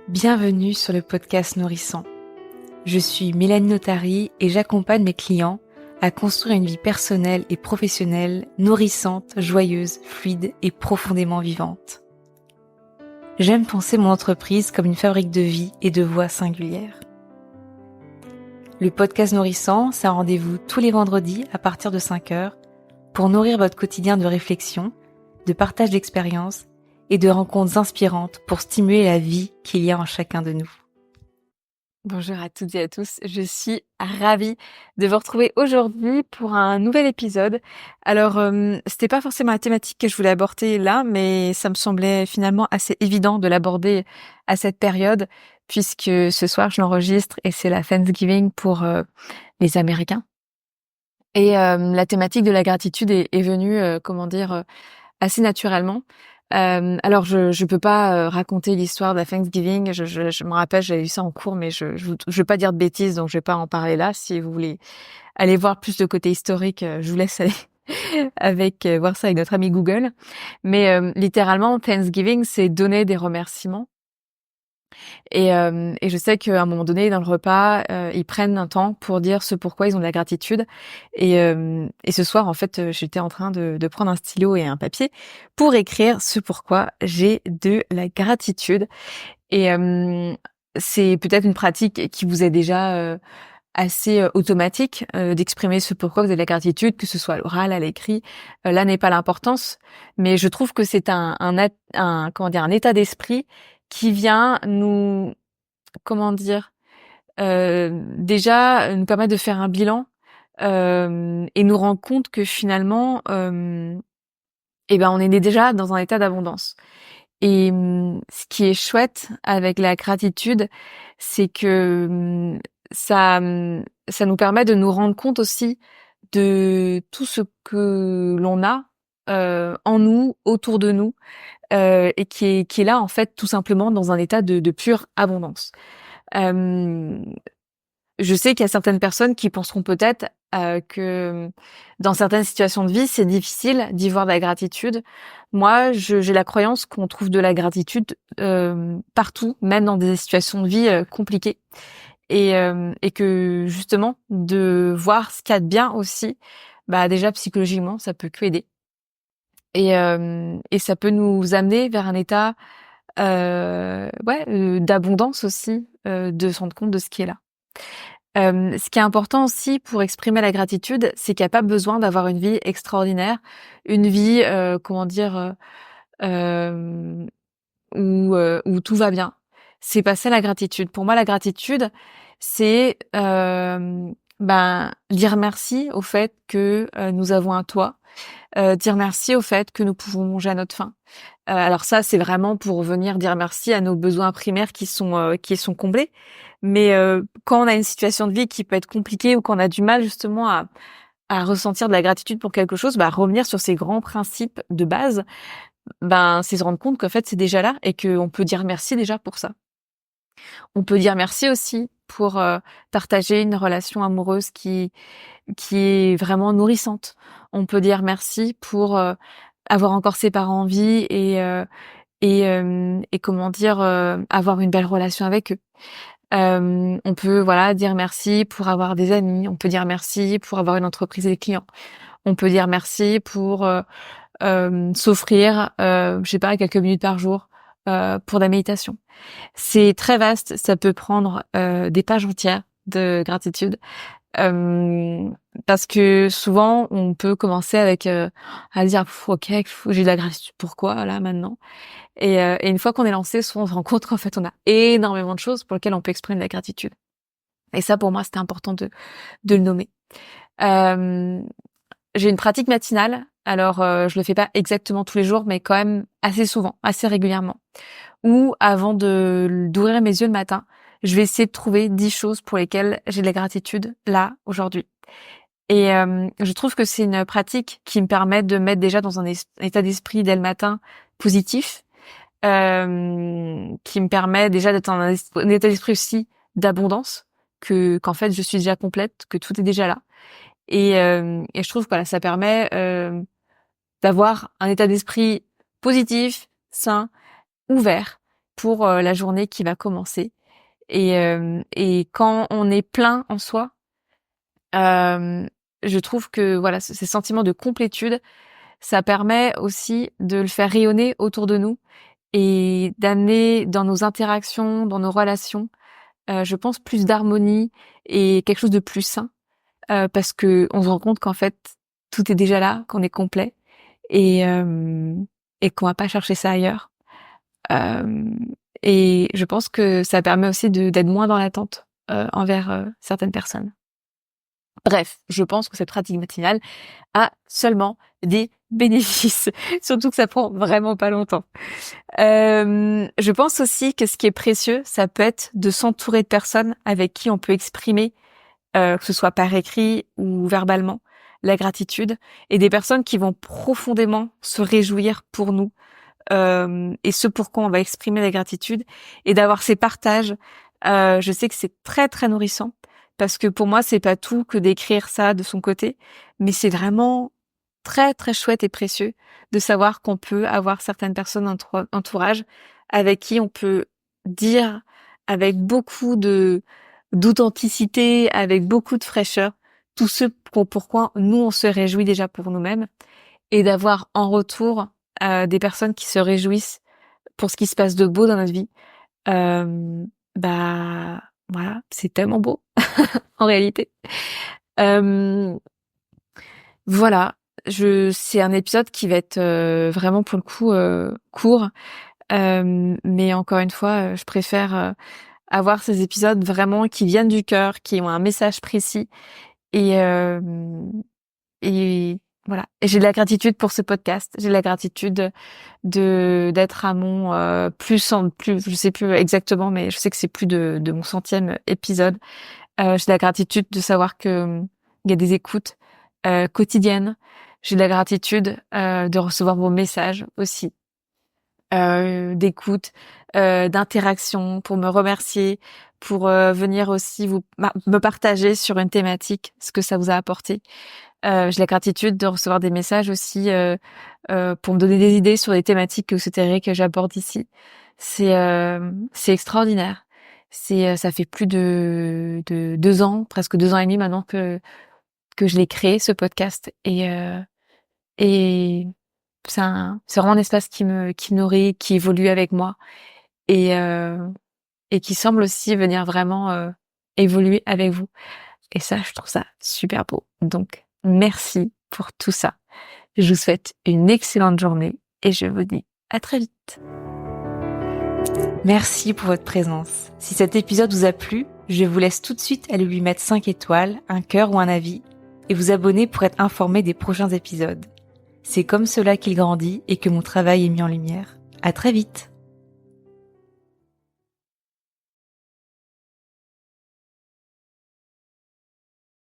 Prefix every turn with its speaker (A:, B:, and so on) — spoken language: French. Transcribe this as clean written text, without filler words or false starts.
A: Bienvenue sur le podcast Nourrissant. Je suis Mélanie Notary et j'accompagne mes clients à construire une vie personnelle et professionnelle nourrissante, joyeuse, fluide et profondément vivante. J'aime penser mon entreprise comme une fabrique de vie et de voix singulières. Le podcast Nourrissant, c'est un rendez-vous tous les vendredis à partir de 5h pour nourrir votre quotidien de réflexion, de partage d'expériences et de rencontres inspirantes pour stimuler la vie qu'il y a en chacun de nous. Bonjour à toutes et à tous, je suis ravie de vous retrouver aujourd'hui pour un nouvel épisode. Alors, c'était pas forcément la thématique que je voulais aborder là, mais ça me semblait finalement assez évident de l'aborder à cette période, puisque ce soir je l'enregistre et c'est la Thanksgiving pour les Américains. Et la thématique de la gratitude est venue, assez naturellement. Alors je peux pas raconter l'histoire de la Thanksgiving. Je me rappelle, j'avais eu ça en cours, mais je vais pas dire de bêtises, donc je vais pas en parler là. Si vous voulez aller voir plus de côté historique, je vous laisse aller avec voir ça avec notre ami Google. Mais littéralement, Thanksgiving, c'est donner des remerciements. Et je sais qu'à un moment donné, dans le repas, ils prennent un temps pour dire ce pourquoi ils ont de la gratitude. Et ce soir, en fait, j'étais en train de prendre un stylo et un papier pour écrire ce pourquoi j'ai de la gratitude. Et c'est peut-être une pratique qui vous est déjà assez automatique d'exprimer ce pourquoi vous avez de la gratitude, que ce soit à l'oral, à l'écrit. Là n'est pas l'importance, mais je trouve que c'est un état d'esprit qui vient nous, déjà nous permettre de faire un bilan et nous rendre compte que finalement, on est déjà dans un état d'abondance. Et ce qui est chouette avec la gratitude, c'est que ça nous permet de nous rendre compte aussi de tout ce que l'on a en nous, autour de nous, et qui est là en fait tout simplement dans un état de pure abondance. Je sais qu'il y a certaines personnes qui penseront peut-être que dans certaines situations de vie, c'est difficile d'y voir de la gratitude. Moi, j'ai la croyance qu'on trouve de la gratitude partout, même dans des situations de vie compliquées. Et que justement, de voir ce qu'il y a de bien aussi, déjà psychologiquement, ça peut que aider. Et ça peut nous amener vers un état d'abondance aussi, de se rendre compte de ce qui est là. Ce qui est important aussi pour exprimer la gratitude, c'est qu'il n'y a pas besoin d'avoir une vie extraordinaire, une vie, euh, où tout va bien. C'est pas ça la gratitude. Pour moi, la gratitude, c'est dire merci au fait que nous avons un toit, dire merci au fait que nous pouvons manger à notre faim. Alors ça, c'est vraiment pour venir dire merci à nos besoins primaires qui sont comblés. Mais quand on a une situation de vie qui peut être compliquée ou qu'on a du mal justement à ressentir de la gratitude pour quelque chose, revenir sur ces grands principes de base, c'est se rendre compte qu'en fait c'est déjà là et qu'on peut dire merci déjà pour ça. On peut dire merci aussi pour partager une relation amoureuse qui est vraiment nourrissante. On peut dire merci pour avoir encore ses parents en vie et avoir une belle relation avec eux. On peut dire merci pour avoir des amis, on peut dire merci pour avoir une entreprise et des clients. On peut dire merci pour s'offrir quelques minutes par jour pour la méditation. C'est très vaste, ça peut prendre des pages entières de gratitude. Parce que souvent on peut commencer avec à dire ok, j'ai de la gratitude pourquoi là maintenant. Et une fois qu'on est lancé, souvent on se rend compte qu'en fait on a énormément de choses pour lesquelles on peut exprimer de la gratitude. Et ça pour moi c'était important de le nommer. J'ai une pratique matinale, alors je le fais pas exactement tous les jours, mais quand même assez souvent, assez régulièrement. Où avant d'ouvrir mes yeux le matin, je vais essayer de trouver 10 choses pour lesquelles j'ai de la gratitude là aujourd'hui. Et je trouve que c'est une pratique qui me permet de mettre déjà dans un état d'esprit dès le matin positif, qui me permet déjà d'être dans un état d'esprit aussi d'abondance, qu'en fait je suis déjà complète, que tout est déjà là. Et je trouve que ça permet d'avoir un état d'esprit positif, sain, ouvert, pour la journée qui va commencer. Et quand on est plein en soi, je trouve que voilà, ces sentiments de complétude, ça permet aussi de le faire rayonner autour de nous et d'amener dans nos interactions, dans nos relations, je pense plus d'harmonie et quelque chose de plus sain, parce que on se rend compte qu'en fait tout est déjà là, qu'on est complet et qu'on va pas chercher ça ailleurs. Euh, et je pense que ça permet aussi d'être moins dans l'attente envers certaines personnes. Bref, je pense que cette pratique matinale a seulement des bénéfices, surtout que ça prend vraiment pas longtemps. Je pense aussi que ce qui est précieux, ça peut être de s'entourer de personnes avec qui on peut exprimer, que ce soit par écrit ou verbalement, la gratitude, et des personnes qui vont profondément se réjouir pour nous, et ce pourquoi on va exprimer la gratitude, et d'avoir ces partages. Je sais que c'est très très nourrissant, parce que pour moi c'est pas tout que d'écrire ça de son côté, mais c'est vraiment très très chouette et précieux de savoir qu'on peut avoir certaines personnes entourage avec qui on peut dire avec beaucoup de d'authenticité, avec beaucoup de fraîcheur, tout ce pourquoi nous on se réjouit déjà pour nous-mêmes, et d'avoir en retour des personnes qui se réjouissent pour ce qui se passe de beau dans notre vie. Bah voilà, c'est tellement beau en réalité. Euh, voilà, c'est un épisode qui va être vraiment pour le coup court, mais encore une fois, je préfère avoir ces épisodes vraiment qui viennent du cœur, qui ont un message précis, et et voilà. Et j'ai de la gratitude pour ce podcast. J'ai de la gratitude d'être à mon plus, je sais plus exactement, mais je sais que c'est plus de mon 100e épisode. J'ai de la gratitude de savoir que il y a des écoutes quotidiennes. J'ai de la gratitude de recevoir vos messages aussi, d'écoute, d'interaction, pour me remercier, pour venir aussi me partager sur une thématique ce que ça vous a apporté. J'ai la gratitude de recevoir des messages aussi pour me donner des idées sur des thématiques que vous souhaiteriez que j'aborde ici. C'est extraordinaire. Ça fait plus de 2 ans, presque 2 ans et demi maintenant que je l'ai créé, ce podcast, et c'est vraiment un espace qui nourrit, qui évolue avec moi, et qui semble aussi venir vraiment évoluer avec vous. Et ça, je trouve ça super beau. Donc, merci pour tout ça. Je vous souhaite une excellente journée et je vous dis à très vite. Merci pour votre présence. Si cet épisode vous a plu, je vous laisse tout de suite aller lui mettre 5 étoiles, un cœur ou un avis, et vous abonner pour être informé des prochains épisodes. C'est comme cela qu'il grandit et que mon travail est mis en lumière. À très vite!